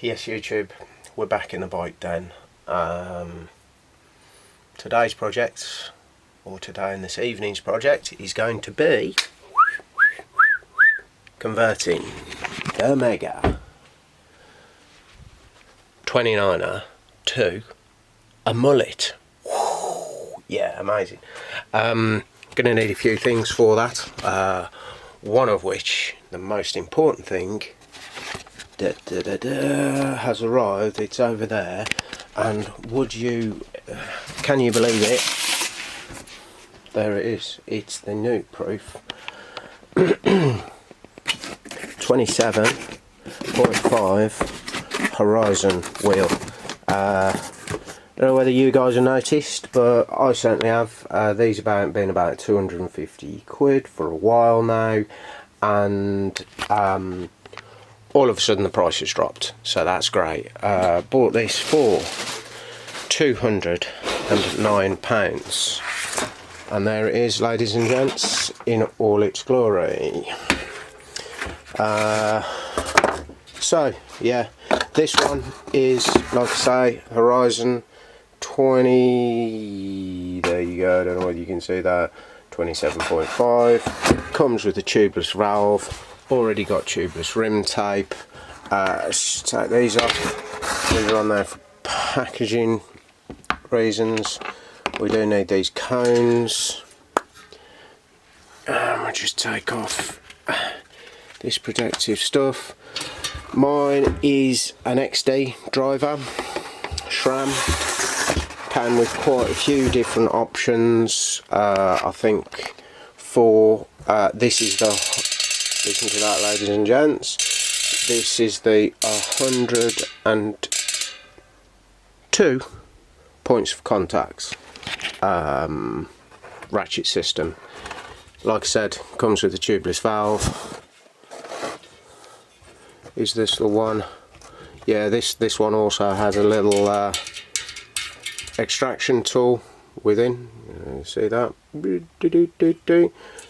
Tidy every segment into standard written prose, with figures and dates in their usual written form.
Yes, YouTube, we're back in the bike den. Today's project, or today and this evening's project, is going to be converting the Mega 29er to a Mullet. Yeah, amazing. Going to need a few things for that. One of which, the most important thing, has arrived. It's over there, and can you believe it? There it is. It's the Nukeproof 27.5 Horizon wheel. I don't know whether you guys have noticed, but I certainly have. These have been about 250 quid for a while now, and all of a sudden the price has dropped, so that's great. Bought this for £209, and there it is, ladies and gents, in all its glory. So yeah, this one is, like I say, Horizon 20, there you go, I don't know whether you can see that, 27.5, comes with a tubeless valve, already got tubeless rim tape. Let's take these off. These are on there for packaging reasons. We do need these cones. We'll just take off this protective stuff. Mine is an XD driver, SRAM, came with quite a few different options. I think for this is the, listen to that, ladies and gents, this is the 102 points of contacts ratchet system. Like I said, comes with a tubeless valve. Is this the one? Yeah, this one also has a little extraction tool within. See that?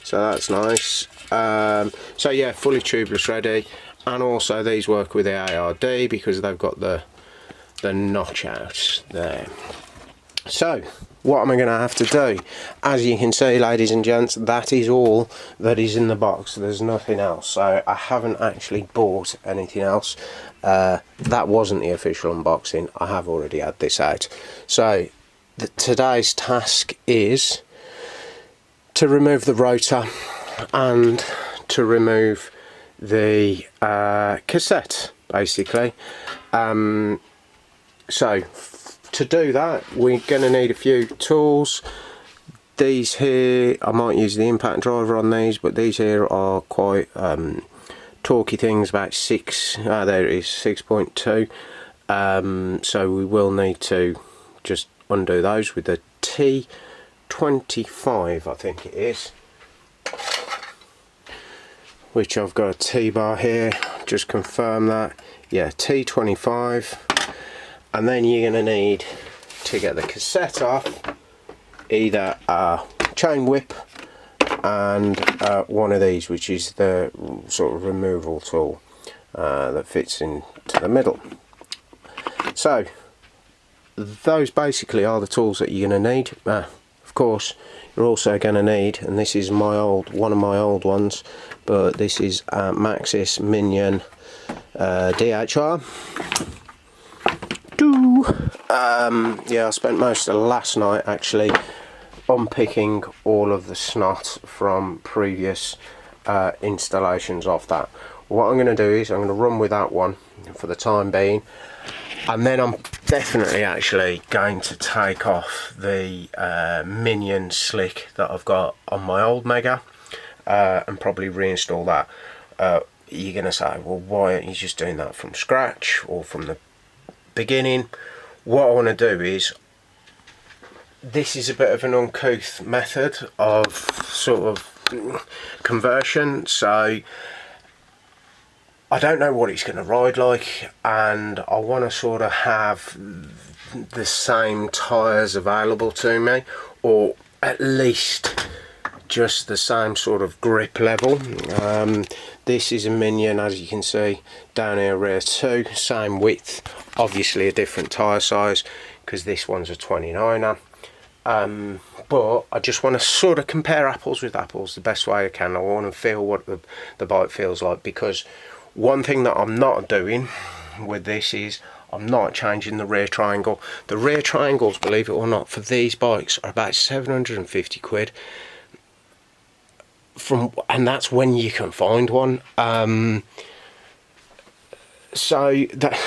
So that's nice. So yeah, fully tubeless ready, and also these work with the ARD because they've got the notch out there. So what am I going to have to do? As you can see, ladies and gents, that is all that is in the box. There's nothing else, so I haven't actually bought anything else. That wasn't the official unboxing. I have already had this out. So today's task is to remove the rotor and to remove the cassette, basically. So to do that, we're going to need a few tools. These here, I might use the impact driver on these, but these here are quite torquey things, about 6, there it is, 6.2. So we will need to just undo those with the T25, I think it is, which I've got a T-bar here, just confirm that, yeah, T25. And then you're going to need to get the cassette off, either a chain whip and one of these, which is the sort of removal tool that fits into the middle. So those basically are the tools that you're going to need. Of course, you're also going to need, and this is one of my old ones, but this is Maxxis Minion DHR. Yeah, I spent most of last night actually unpicking all of the snot from previous installations of that. What I'm going to do is I'm going to run with that one for the time being, and then I'm definitely actually going to take off the Minion slick that I've got on my old Mega and probably reinstall that. You're going to say, well, why aren't you just doing that from scratch or from the beginning? What I want to do is, this is a bit of an uncouth method of sort of conversion, so I don't know what it's going to ride like, and I want to sort of have the same tyres available to me, or at least just the same sort of grip level. This is a Minion, as you can see down here, rear 2, same width, obviously a different tyre size because this one's a 29er. But I just want to sort of compare apples with apples the best way I can. I want to feel what the bike feels like, because one thing that I'm not doing with this is I'm not changing the rear triangle. The rear triangles, believe it or not, for these bikes are about 750 quid. And that's when you can find one. So that,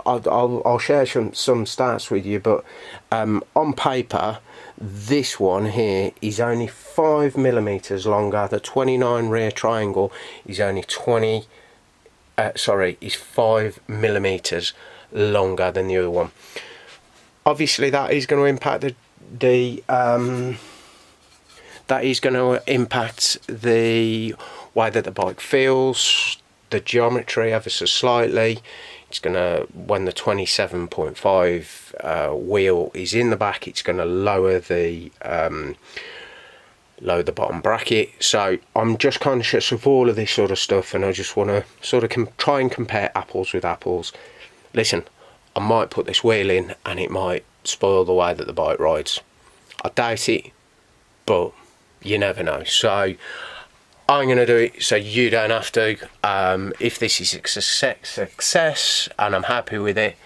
I'll share some stats with you, but on paper this one here is only 5mm longer. The 29 rear triangle is only is 5mm longer than the other one. Obviously that is going to impact the way that the bike feels, the geometry ever so slightly. It's gonna, when the 27.5 wheel is in the back, it's gonna lower the bottom bracket. So I'm just conscious of all of this sort of stuff, and I just want to sort of try and compare apples with apples. Listen, I might put this wheel in and it might spoil the way that the bike rides. I doubt it, but you never know. So I'm going to do it so you don't have to. If this is a success and I'm happy with it,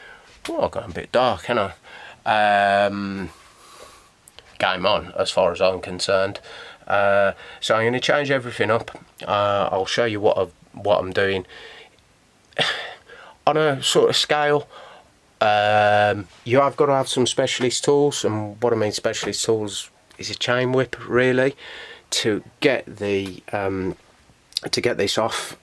well, I've gone a bit dark, haven't I? Game on, as far as I'm concerned. So I'm going to change everything up. I'll show you what I'm doing on a sort of scale. You have got to have some specialist tools, and what I mean specialist tools is a chain whip, really, to get this off.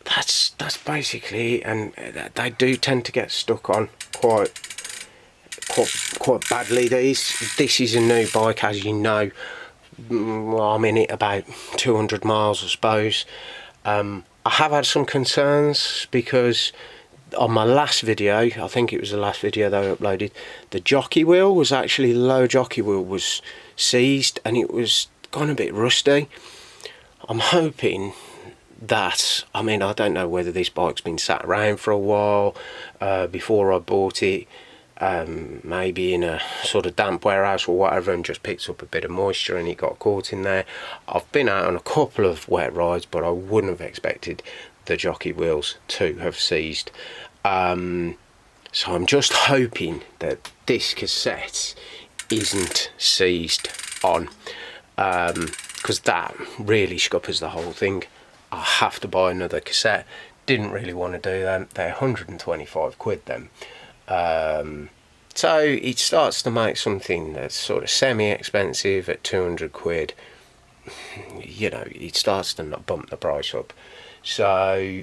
That's basically, and they do tend to get stuck on quite badly. This is a new bike, as you know. Well, I'm in it about 200 miles, I suppose. I have had some concerns because on my last video, I think it was the last video that I uploaded, the jockey wheel was actually, the lower jockey wheel was seized and it was gone a bit rusty. I'm hoping that, I mean, I don't know whether this bike's been sat around for a while before I bought it, maybe in a sort of damp warehouse or whatever, and just picked up a bit of moisture and it got caught in there. I've been out on a couple of wet rides, but I wouldn't have expected the jockey wheels to have seized. So I'm just hoping that this cassette isn't seized on, because that really scuppers the whole thing. I have to buy another cassette. Didn't really want to do them. They're 125 quid then. So it starts to make something that's sort of semi-expensive at 200 quid. You know, it starts to bump the price up. So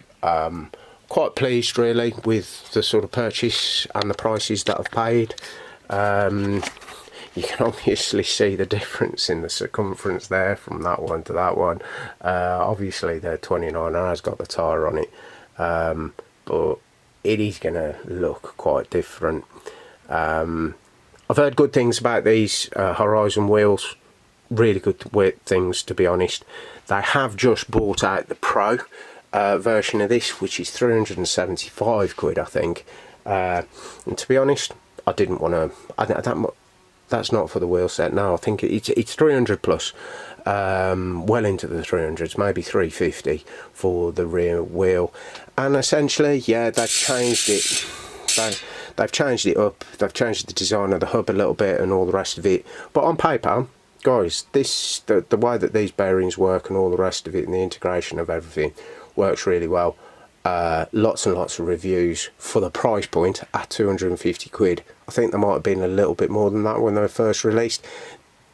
quite pleased really with the sort of purchase and the prices that I've paid. You can obviously see the difference in the circumference there from that one to that one. Obviously the 29 has got the tyre on it, but it is going to look quite different. I've heard good things about these Horizon wheels, really good things, to be honest. They have just brought out the Pro version of this, which is 375 quid, I think. And to be honest, I didn't want to. That's not for the wheel set. No, I think it's 300 plus, well into the 300s, maybe 350 for the rear wheel. And essentially, yeah, they've changed it. They've changed it up. They've changed the design of the hub a little bit and all the rest of it. But on paper, guys, the way that these bearings work and all the rest of it, and the integration of everything, works really well. Lots and lots of reviews for the price point at 250 quid. I think there might have been a little bit more than that when they were first released.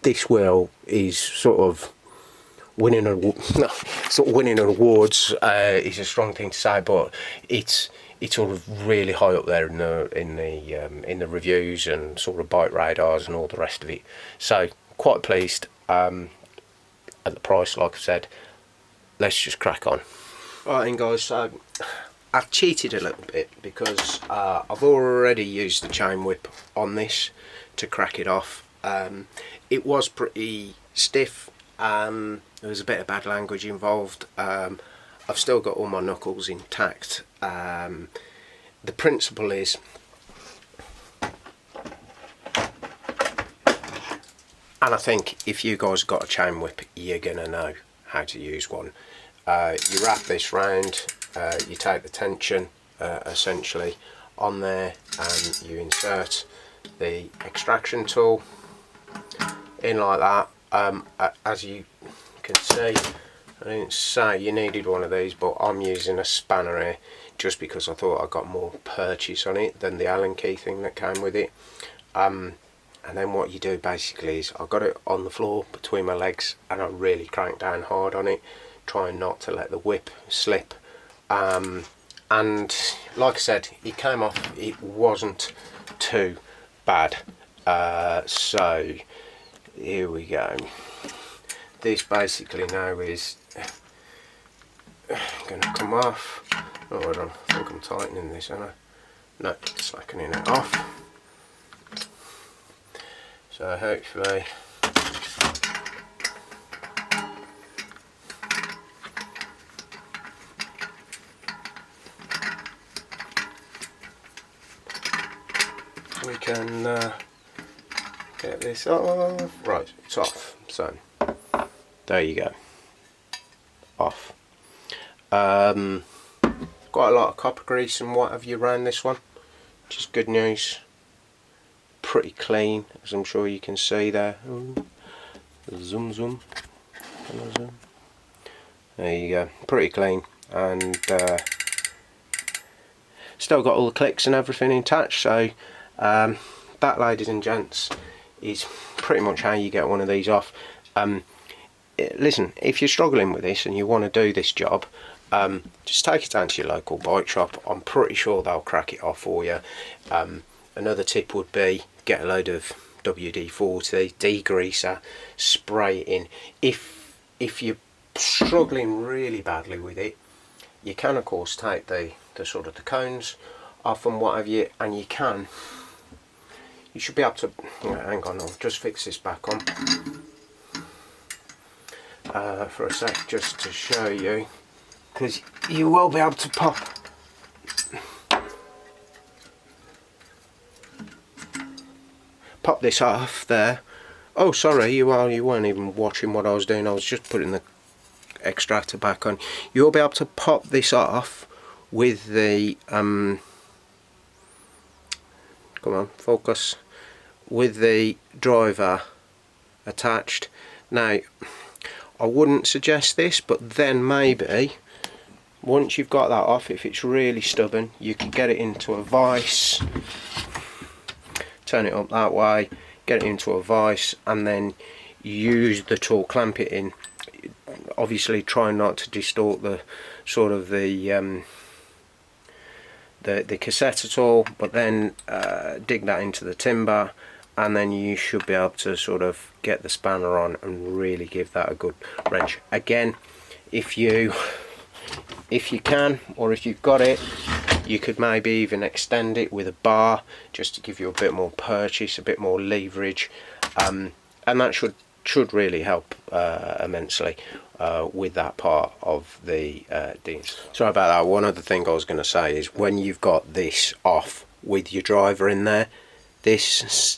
This wheel is sort of winning awards. Is a strong thing to say, but it's sort of really high up there in the reviews and sort of bike radars and all the rest of it. So quite pleased at the price. Like I said, let's just crack on. Right then, guys, so I've cheated a little bit because I've already used the chain whip on this to crack it off. It was pretty stiff. There was a bit of bad language involved. I've still got all my knuckles intact. The principle is, and I think if you guys got a chain whip, you're gonna know how to use one. You wrap this round, you take the tension essentially on there, and you insert the extraction tool in like that. As you can see, I didn't say you needed one of these, but I'm using a spanner here just because I thought I got more purchase on it than the Allen key thing that came with it. And then what you do basically is, I got it on the floor between my legs and I really cranked down hard on it, trying not to let the whip slip. And like I said, it came off. It wasn't too bad. So here we go. This basically now is going to come off. Oh, hold on, I think I'm tightening this, aren't I? No, slackening it off. So hopefully we can get this off. Right, it's off. So there you go, off. Quite a lot of copper grease and what have you around this one, which is good news. Pretty clean, as I'm sure you can see there. Ooh. Zoom, zoom. Zoom. There you go, pretty clean, and still got all the clicks and everything attached. So that, ladies and gents, is pretty much how you get one of these off. Listen, if you're struggling with this and you want to do this job, just take it down to your local bike shop. I'm pretty sure they'll crack it off for you. Another tip would be, get a load of WD-40 degreaser, spray it in. If you're struggling really badly with it, you can of course take the sort of the cones off and what have you, and you should be able to, hang on, I'll just fix this back on for a sec, just to show you, because you will be able to pop this off there. Oh, sorry, you weren't even watching what I was doing. I was just putting the extractor back on. You'll be able to pop this off with the come on, focus, with the driver attached. Now, I wouldn't suggest this, but then maybe once you've got that off, if it's really stubborn, you could get it into a vise, turn it up that way, get it into a vise, and then use the tool, clamp it in. Obviously try not to distort the sort of the cassette at all, but then dig that into the timber, and then you should be able to sort of get the spanner on and really give that a good wrench. Again, if you can, or if you've got it, you could maybe even extend it with a bar just to give you a bit more purchase, a bit more leverage, and that should really help immensely with that part of the deans. Sorry about that. One other thing I was going to say is, when you've got this off with your driver in there, this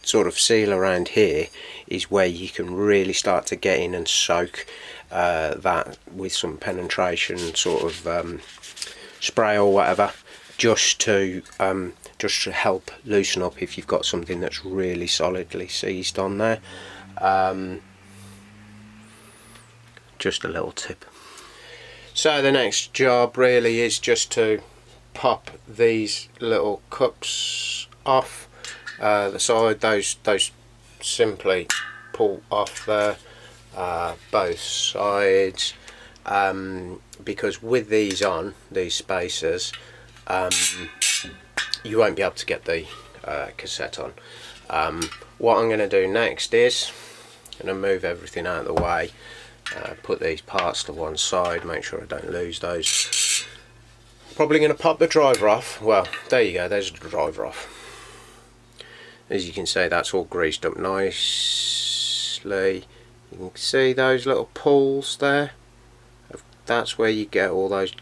sort of seal around here is where you can really start to get in and soak that with some penetration sort of spray or whatever, just to help loosen up if you've got something that's really solidly seized on there. Just a little tip. So the next job really is just to pop these little cups off the side. Those simply pull off there, both sides, because with these on, these spacers, you won't be able to get the cassette on. What I'm going to do next is I'm going to move everything out of the way, put these parts to one side, make sure I don't lose those. Probably going to pop the driver off. Well, there you go, there's the driver off. As you can see, that's all greased up nicely. You can see those little pulls there. That's where you get all those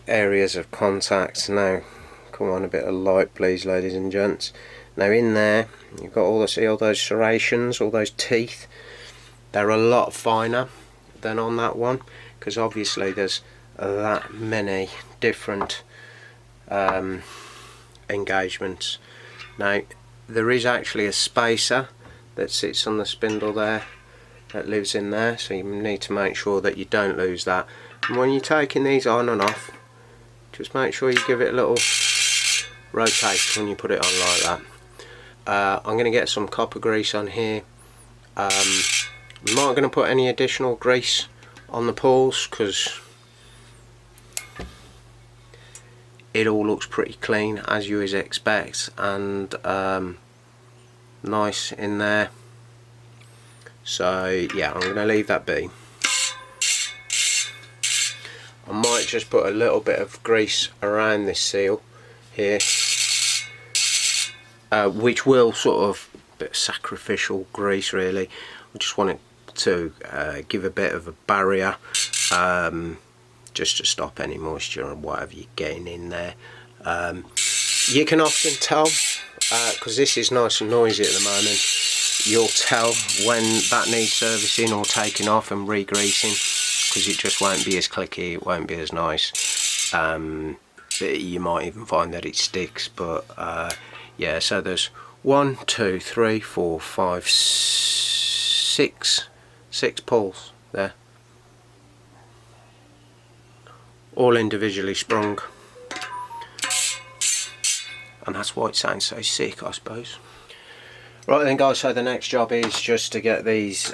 areas of contact. Now, come on, a bit of light, please, ladies and gents. Now, in there, you've got all those serrations, all those teeth. They're a lot finer than on that one, because obviously there's that many different engagements. Now, there is actually a spacer that sits on the spindle there, that lives in there, so you need to make sure that you don't lose that. And when you're taking these on and off, just make sure you give it a little rotate when you put it on like that. I'm going to get some copper grease on here. I'm not going to put any additional grease on the pulls because it all looks pretty clean, as you would expect, and nice in there. So yeah, I'm going to leave that be. I might just put a little bit of grease around this seal here, which will sort of bit of sacrificial grease really. I just want it to give a bit of a barrier, just to stop any moisture and whatever you're getting in there. You can often tell, because this is nice and noisy at the moment, you'll tell when that needs servicing or taking off and re-greasing, because it just won't be as clicky, it won't be as nice. You might even find that it sticks, but yeah, so there's 1, 2, 3, 4, 5, 6 pulls there, all individually sprung, and that's why it sounds so sick, I suppose. Right then guys, so the next job is just to get these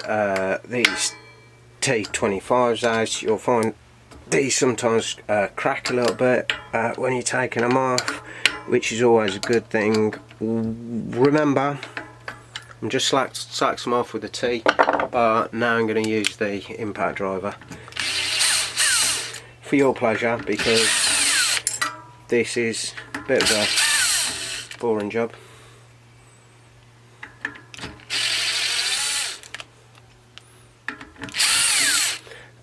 T25s out. You'll find these sometimes crack a little bit when you're taking them off, which is always a good thing. Remember, I'm just slacked them off with a T, but now I'm going to use the impact driver for your pleasure, because this is a bit of a boring job.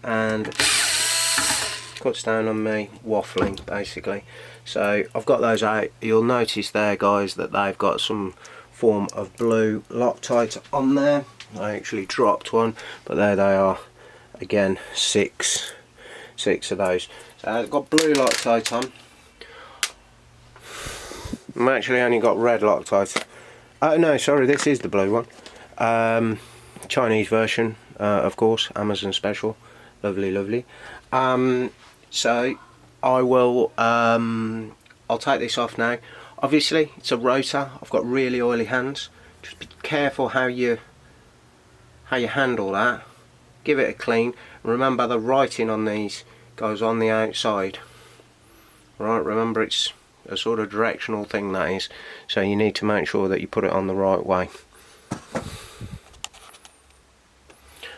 And cuts down on me waffling basically. So I've got those out. You'll notice there guys that they've got some form of blue Loctite on there. I actually dropped one, but there they are again, six of those. So I've got blue Loctite on. I've actually only got red Loctite. Oh no, sorry, this is the blue one. Chinese version, of course, Amazon special. Lovely, lovely. So I will I'll take this off now. Obviously it's a rotor, I've got really oily hands. Just be careful how you handle that. Give it a clean. Remember, the writing on these goes on the outside. Right, remember it's a sort of directional thing, that is, so you need to make sure that you put it on the right way.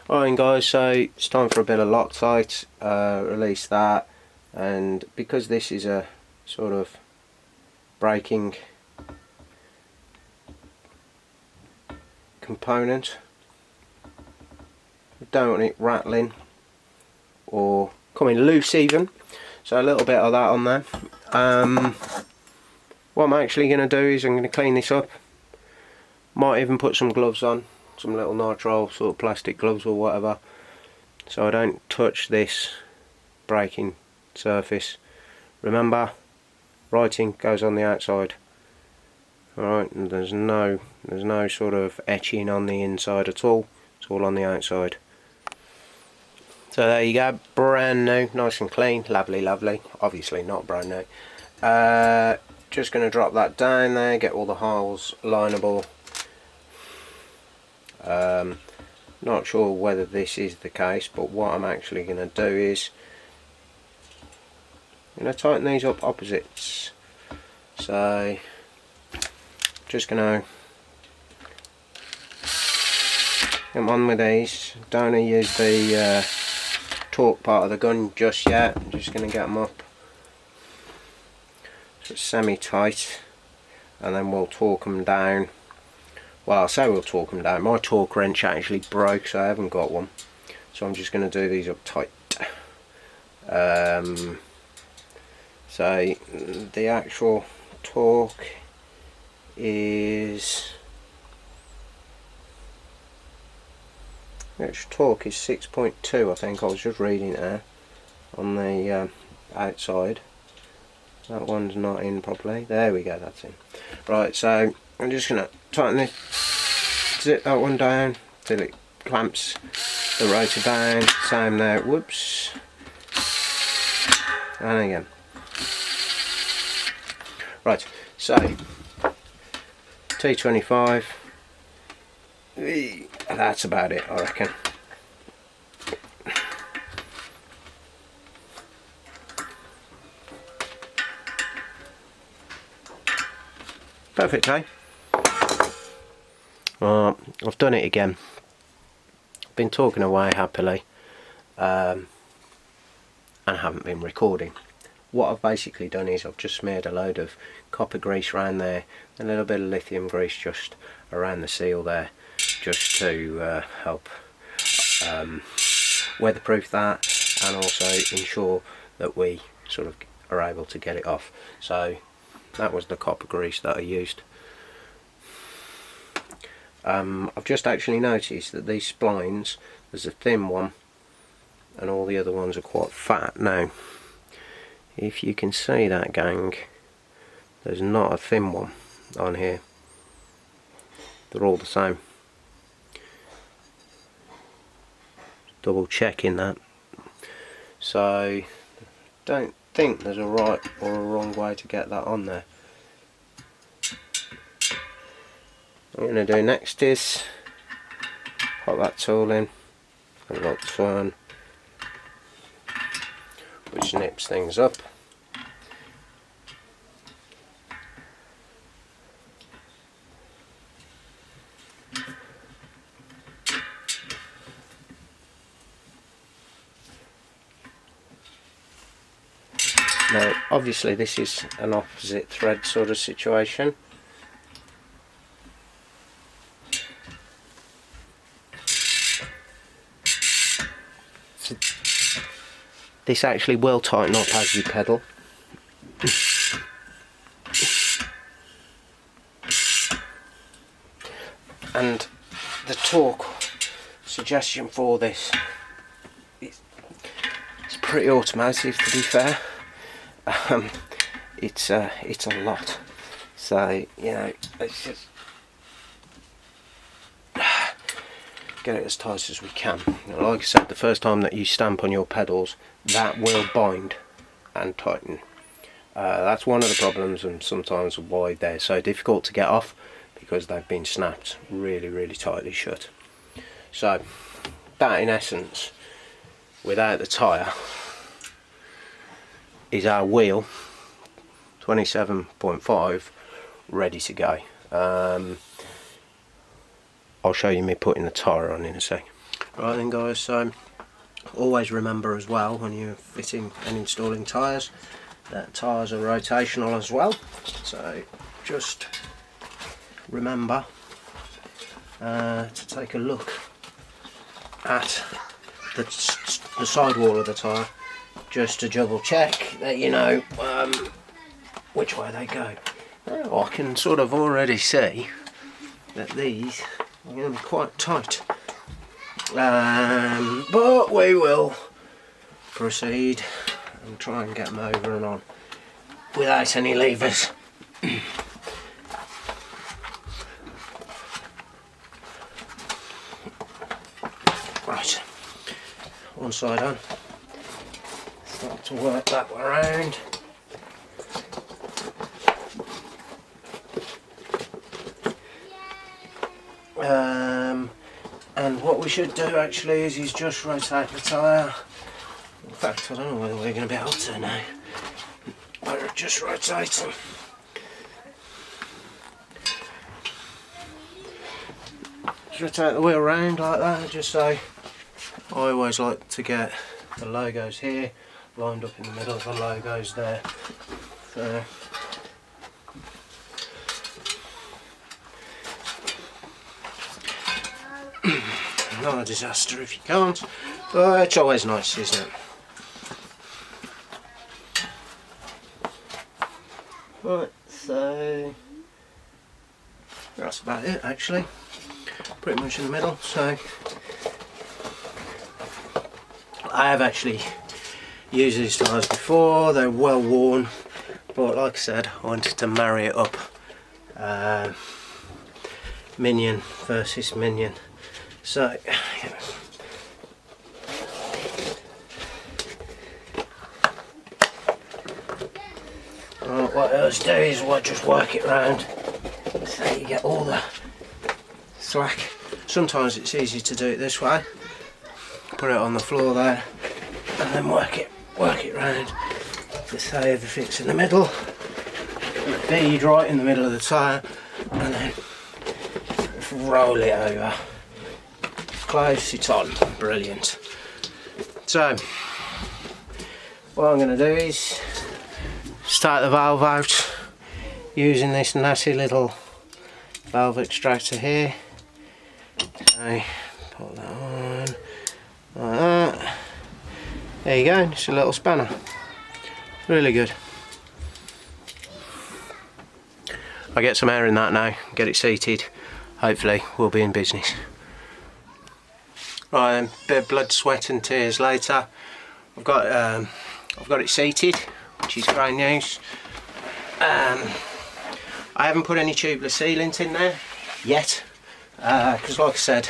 Alright guys, so it's time for a bit of Loctite. Release that, and because this is a sort of braking component, I don't want it rattling or coming loose even, so a little bit of that on there. What I'm actually going to do is I'm going to clean this up. Might even put some gloves on, some little nitrile sort of plastic gloves or whatever, so I don't touch this braking surface. Remember, writing goes on the outside. Alright, and there's no sort of etching on the inside at all. It's all on the outside. So there you go, brand new, nice and clean, lovely, lovely. Obviously not brand new. Just going to drop that down there, get all the holes lineable. Not sure whether this is the case, but what I'm actually going to do is I'm going to tighten these up opposites. So just going to come on with these. Don't want to use the torque part of the gun just yet. I'm just going to get them up so it's semi-tight. and then we'll torque them down. Well, I say we'll torque them down. My torque wrench actually broke, so I haven't got one. So I'm just going to do these up tight. So the actual torque is 6.2, I think. I was just reading it there on the outside. That one's not in properly. There we go, that's in. Right, so I'm just going to tighten this, zip that one down till it clamps the rotor down. Same there, whoops, and again. Right, so T25, that's about it, I reckon. Perfect, eh? I've done it again. Been talking away happily, and haven't been recording. What I've basically done is I've just smeared a load of copper grease around there, a little bit of lithium grease just around the seal there, just to help weatherproof that, and also ensure that we sort of are able to get it off. So that was the copper grease that I used. I've just actually noticed that these splines, there's a thin one and all the other ones are quite fat. Now if you can see that, gang, there's not a thin one on here, they're all the same. Double checking that. So don't think there's a right or a wrong way to get that on there. What I'm going to do next is pop that tool in, a little turn, which nips things up. Now obviously this is an opposite thread sort of situation. So this actually will tighten up as you pedal. And the torque suggestion for this is pretty automotive, to be fair. It's a lot, so you know, let's just get it as tight as we can. Like I said, the first time that you stamp on your pedals, that will bind and tighten. That's one of the problems, and sometimes why they're so difficult to get off, because they've been snapped really tightly shut. So that in essence, without the tyre, is our wheel 27.5 ready to go. I'll show you me putting the tyre on in a sec. Right then guys, so always remember as well when you're fitting and installing tyres that tyres are rotational as well, so just remember to take a look at the sidewall of the tyre, just to double check that you know which way they go. Now, I can sort of already see that these are going to be quite tight, but we will proceed and try and get them over and on without any levers. Right, one side on. Start to work that way around. And what we should do actually is just rotate the tyre. In fact, I don't know whether we're going to be able to now. We'll just rotate them. Just rotate the wheel around like that, just so I always like to get the logos here lined up in the middle of the logos there. So not a disaster if you can't, but it's always nice, isn't it? Right, so that's about it actually, pretty much in the middle. So I have actually used these tyres before, they're well worn, but like I said, I wanted to marry it up. Minion versus Minion. So what I do is just work it round so you get all the slack. Sometimes it's easy to do it this way, put it on the floor there and then work it round to say everything's in the middle, bead right in the middle of the tyre, and then roll it over. Close, it's on. Brilliant. So what I'm going to do is start the valve out using this nasty little valve extractor here. So put that on like that. There you go, it's a little spanner. Really good. I'll get some air in that now, get it seated. Hopefully we'll be in business. Right then, bit of blood, sweat and tears later. I've got it seated, which is great news. I haven't put any tubeless sealant in there yet, because like I said,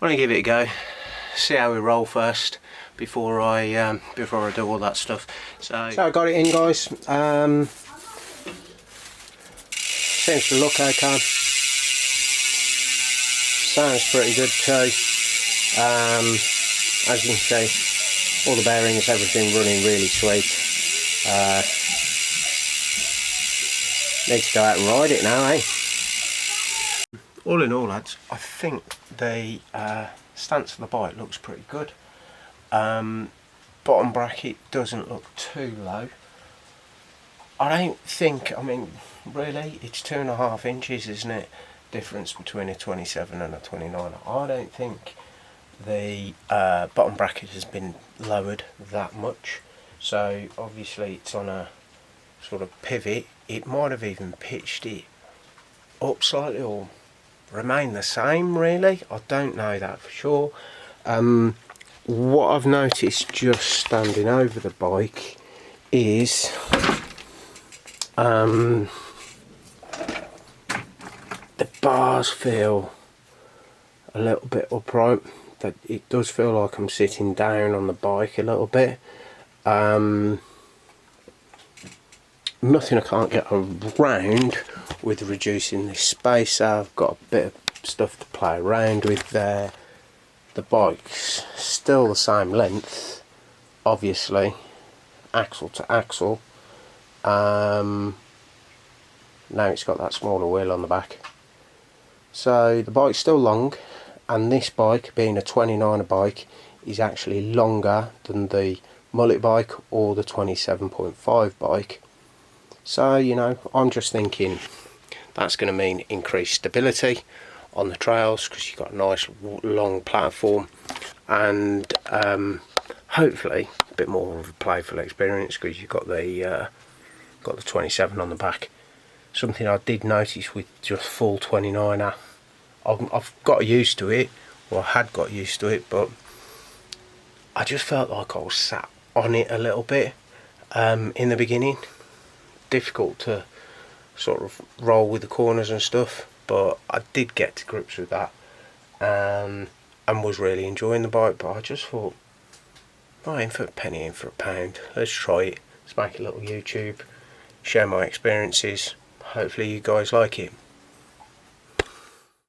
I want to give it a go, see how we roll first before I do all that stuff. So I got it in, guys. Seems to look okay. Sounds pretty good too. As you can see, all the bearings, everything running really sweet. Need to go out and ride it now, eh? All in all, lads, I think the stance of the bike looks pretty good. Bottom bracket doesn't look too low. I don't think, I mean, really, it's 2.5 inches, isn't it? Difference between a 27 and a 29. I don't think the bottom bracket has been lowered that much. So obviously it's on a sort of pivot. It might have even pitched it up slightly or remained the same, really. I don't know that for sure. What I've noticed just standing over the bike is the bars feel a little bit upright. That it does feel like I'm sitting down on the bike a little bit. Nothing I can't get around with reducing this space. I've got a bit of stuff to play around with there. The bike's still the same length, obviously, axle to axle. Now it's got that smaller wheel on the back. So the bike's still long, and this bike, being a 29er bike, is actually longer than the Mullet bike or the 27.5 bike. So, you know, I'm just thinking that's going to mean increased stability on the trails, because you've got a nice long platform, and hopefully a bit more of a playful experience, because you've got the 27 on the back. Something I did notice with just full 29er, I've got used to it, or had got used to it, but I just felt like I was sat on it a little bit in the beginning. Difficult to sort of roll with the corners and stuff, but I did get to grips with that, and was really enjoying the bike. But I just thought, right, in for a penny, in for a pound, let's try it, let's make a little YouTube, share my experiences, hopefully you guys like it.